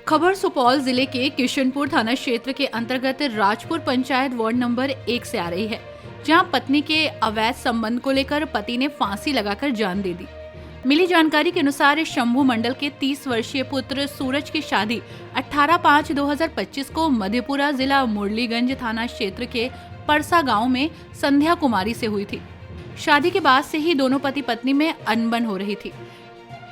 खबर सुपौल जिले के किशनपुर थाना क्षेत्र के अंतर्गत राजपुर पंचायत वार्ड नंबर 1 से आ रही है, जहां पत्नी के अवैध संबंध को लेकर पति ने फांसी लगाकर जान दे दी। मिली जानकारी के अनुसार शंभू मंडल के 30 वर्षीय पुत्र सूरज की शादी 18/5/2025 को मधेपुरा जिला मुरलीगंज थाना क्षेत्र के परसा गांव में संध्या कुमारी से हुई थी। शादी के बाद से ही दोनों पति पत्नी में अनबन हो रही थी।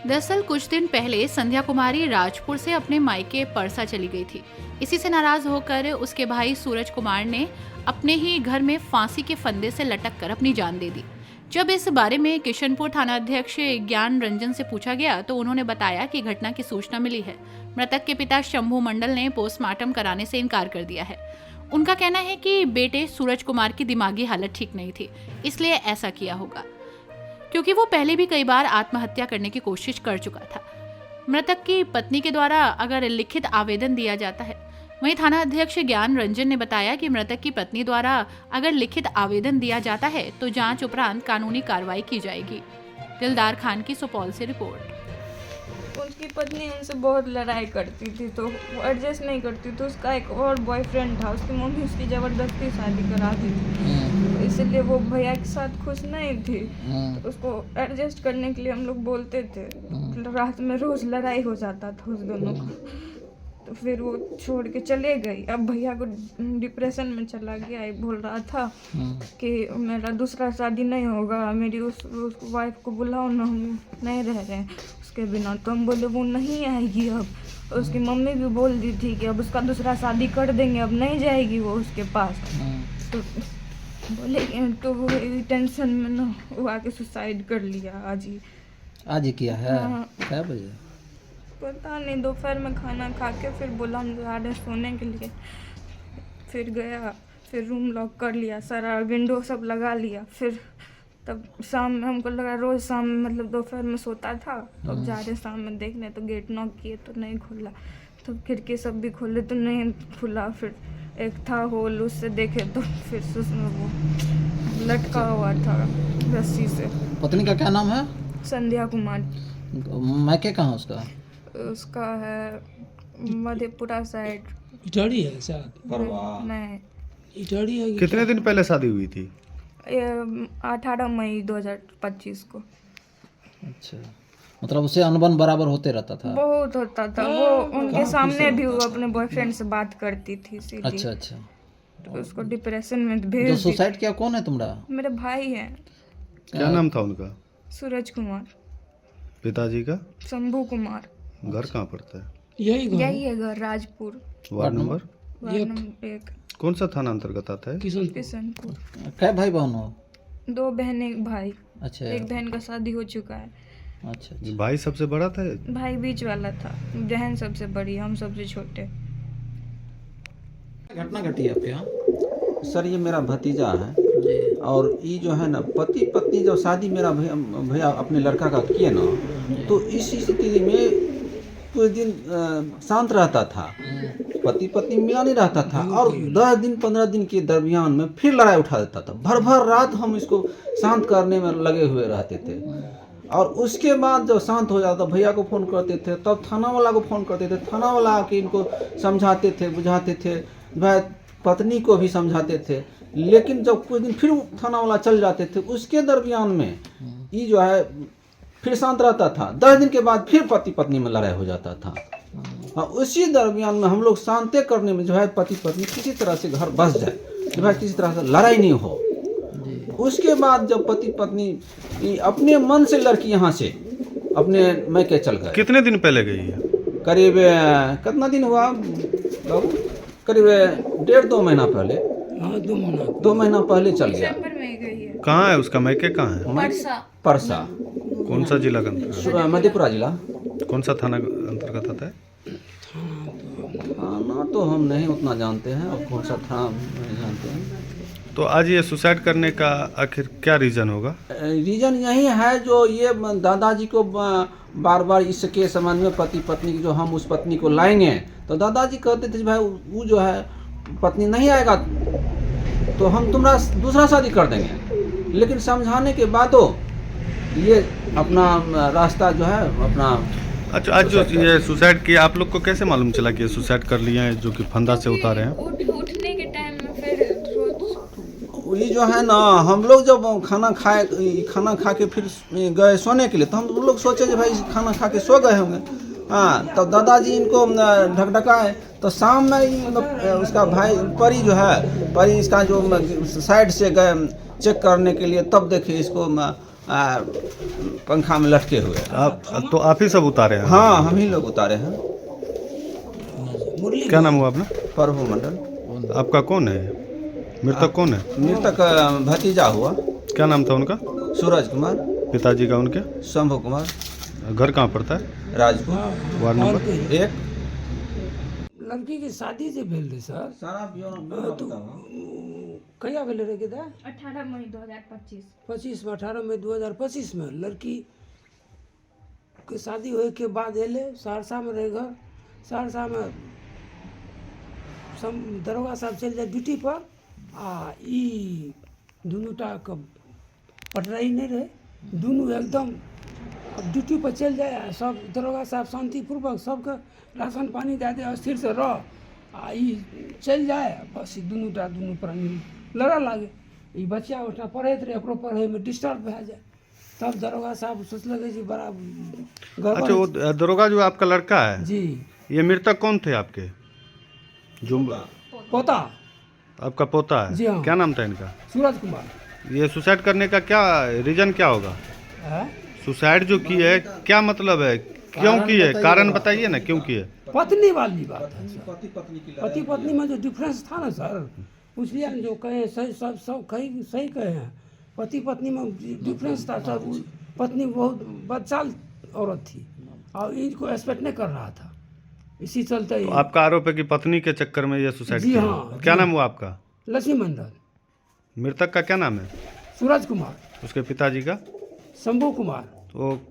दरअसल कुछ दिन पहले संध्या कुमारी राजपुर से अपने मायके परसा चली गई थी। इसी से नाराज होकर उसके भाई सूरज कुमार ने अपने ही घर में फांसी के फंदे से लटक कर अपनी जान दे दी। जब इस बारे में किशनपुर थाना अध्यक्ष ज्ञान रंजन से पूछा गया तो उन्होंने बताया कि घटना की सूचना मिली है। मृतक के पिता शंभू मंडल ने पोस्टमार्टम कराने से इनकार कर दिया है। उनका कहना है कि बेटे सूरज कुमार की दिमागी हालत ठीक नहीं थी, इसलिए ऐसा किया होगा, क्योंकि वो पहले भी कई बार आत्महत्या करने की कोशिश कर चुका था। मृतक की पत्नी के द्वारा अगर लिखित आवेदन दिया जाता है, वहीं थाना अध्यक्ष ज्ञान रंजन ने बताया कि मृतक की पत्नी द्वारा अगर लिखित आवेदन दिया जाता है तो जांच उपरांत कानूनी कार्रवाई की जाएगी। दिलदार खान की सुपौल से रिपोर्ट। उसकी पत्नी उनसे बहुत लड़ाई करती थी, तो वो एडजस्ट नहीं करती, तो उसका एक और बॉयफ्रेंड था। उसकी मम्मी उसकी ज़बरदस्ती शादी करा दी थी, तो इसलिए वो भैया के साथ खुश नहीं थी। तो उसको एडजस्ट करने के लिए हम लोग बोलते थे। रात में रोज़ लड़ाई हो जाता था उस दोनों का। तो फिर वो छोड़ के चले गई। अब भैया को डिप्रेशन में चला गया। ये बोल रहा था कि मेरा दूसरा शादी नहीं होगा, मेरी उस वाइफ को बुलाओ ना, हम नहीं रह रहे हैं उसके बिना। तो हम बोले वो नहीं आएगी अब। उसकी मम्मी भी बोल दी थी कि अब उसका दूसरा शादी कर देंगे, अब नहीं जाएगी वो उसके पास। तो बोले तो वो टेंशन में ना वो आके सुसाइड कर लिया आज ही किया है। हाँ। क्या वजह? पता नहीं, दोपहर में खाना खा के फिर बोला हम जा रहे सोने के लिए। फिर गया, फिर रूम लॉक कर लिया, सारा विंडो सब लगा लिया। फिर तब शाम में हमको लगा, रोज़ शाम में मतलब दोपहर में सोता था, तो अब जा रहे शाम में देखने, तो गेट नॉक किए तो नहीं खुला, तो खिड़की सब भी खोले तो नहीं खुला। फिर एक था होल, उससे देखे तो फिर उसमें वो लटका हुआ था रस्सी से। पत्नी का क्या नाम है? संध्या कुमार। मायके कहाँ उसका? उसका है मधेपुरा साइड। इटाड़ी है शायद। नहीं, इटाड़ी है। कितने दिन पहले शादी हुई थी? 18 मई 2025 को। अच्छा, मतलब उससे अनबन बराबर होते रहता था? बहुत होता था। वो उनके सामने भी वो अपने बॉयफ्रेंड से बात करती थी सीधी। अच्छा अच्छा। तो उसको डिप्रेशन में जो भेज दी। सुसाइड किया कौन है तुम्हारा? मेरे भाई हैं। क्या नाम था उनका? सूरज कुमार। पिताजी का? शंभू कुमार। घर कहाँ पड़ता है? यही है घर, Rajpur, ward number ward number 1, कौन सा थाना अंतर्गत आता है? किशनपुर। क्या भाई बहन हो? 2 बहनें, एक भाई। अच्छा। एक बहन का शादी हो चुका है। अच्छा अच्छा। भाई सबसे बड़ा था? भाई बीच वाला था, बहन सबसे बड़ी, हम सबसे छोटे। घटना घटी आपके यहाँ? सर ये मेरा भतीजा है, और ये जो है ना पति पत्नी जब शादी मेरा भैया अपने लड़का का किए ना, तो इस स्थिति में कुछ दिन शांत रहता था, पति पत्नी मिला नहीं रहता था, और 10 दिन 15 दिन के दरमियान में फिर लड़ाई उठा देता था। भर भर रात हम इसको शांत करने में लगे हुए रहते थे, और उसके बाद जब शांत हो जाता भैया को फ़ोन करते थे, तब थाना वाला को फ़ोन करते थे, थाना वाला आके इनको समझाते थे, बुझाते थे, भाई पत्नी को भी समझाते थे। लेकिन जब कुछ दिन फिर थाना वाला चल जाते थे, उसके दरमियान में ये जो है फिर शांत रहता था। 10 दिन के बाद फिर पति पत्नी में लड़ाई हो जाता था, और उसी दरमियान में हम लोग शांति करने में जो है पति पत्नी किसी तरह से घर बस जाए, जो है किसी तरह से लड़ाई नहीं हो। उसके बाद जब पति पत्नी अपने मन से लड़की यहाँ से अपने मैके चल गए। कितने दिन पहले गई है? करीब कितना दिन हुआ बाबू? करीब 1.5-2 महीना पहले। हाँ, 2 महीना। 2 महीना पहले चल गया। दिसंबर में ही गई है। कहाँ है उसका मैके? कहाँ है? परसा। परसा। कौन सा जिला का अंतर्गत? मधेपुरा जिला। कौन सा थाना अंतर्गत आता है? थाना तो हम नहीं उतना जानते हैं, और कौन सा थाना नहीं जानते हैं। तो आज ये सुसाइड करने का आखिर क्या रीज़न होगा? रीज़न यही है जो ये दादाजी को बार बार इसके संबंध में पति पत्नी की जो हम उस पत्नी को लाएंगे, तो दादाजी कहते थे भाई वो जो है पत्नी नहीं आएगा तो हम तुम्हारा दूसरा शादी कर देंगे। लेकिन समझाने के बाद ये अपना रास्ता जो है अपना अच्छा, आज जो ये सुसाइड किया, आप लोग को कैसे मालूम चला कि ये सुसाइड कर लिए हैं, जो कि फंदा से उतारे हैं? उठने के टाइम में फिर रोज ये जो है ना, हम लोग जब खाना खा के फिर गए सोने के लिए, तो हम लोग सोचे कि भाई खाना खा के सो गए होंगे। हाँ, तो दादाजी इनको ढकढकाए, तो शाम में उसका भाई परी जो है, परी इसका जो साइड से गए चेक करने के लिए, तब देखे इसको पंखा में लटके हुए। आप ही सब उतारे हैं? हाँ, हम ही लोग उतारे हैं। क्या नाम हुआ अपना? प्रभु मंडल। आपका कौन है? मृतक कौन है? मृतक भतीजा हुआ। क्या नाम था उनका? सूरज कुमार। पिताजी का उनके? शंभू कुमार। घर कहाँ पड़ता है? Rajpur ward number 1। लड़की की शादी जे भेल रहे सर, सारा कहिया भेल रहे के 18 मई 2025 25 में 18 मई 2025 में लड़की के शादी होए के बाद एले सहरसा में रहे घर। सहरसा में दरोगा साहब चल जाए ड्यूटी पर, आ ई दुनूटा के पटराई नहीं रहे, दुनू एकदम ड्यूटी पर चल जाए। सब दरोगा साहब शांतिपूर्वक सबके राशन पानी दे दे, स्थिर से रह, आ ई चल जाए, बस दुनू प्राणी लड़ा लागे। ई बच्चा उठा पढ़ैत रहे, ओकरो पढ़े में डिस्टर्ब भए जाए, तब दरोगा साहब सोचलक जी बड़ा गड़बड़। अच्छा, वो दरोगा जो आपका लड़का है, जी, ये मृतक कौन थे आपके? जो पोता आपका पोता है? जी हाँ। क्या नाम था इनका? सूरज कुमार। ये सुसाइड करने का क्या रीजन क्या होगा? है? सुसाइड जो की है, क्या मतलब है, क्यों की है? कारण बताइए ना, क्यों की है? पत्नी वाली बात है सर। पति पत्नी में जो डिफरेंस था ना सर, पूछलिए ना, जो कहे सही, सब सही कहे हैं। पति पत्नी में डिफरेंस था सर। पत्नी बहुत बदचाल औरत थी और इनको एक्सपेक्ट नहीं कर रहा था, इसी चलते तो आपका आरोप है कि पत्नी के चक्कर में ये सुसाइड जी किया? हाँ, क्या जी। नाम हुआ आपका? लक्ष्मी मंडल। मृतक का क्या नाम है? सूरज कुमार। उसके पिताजी का? शंभू कुमार। वो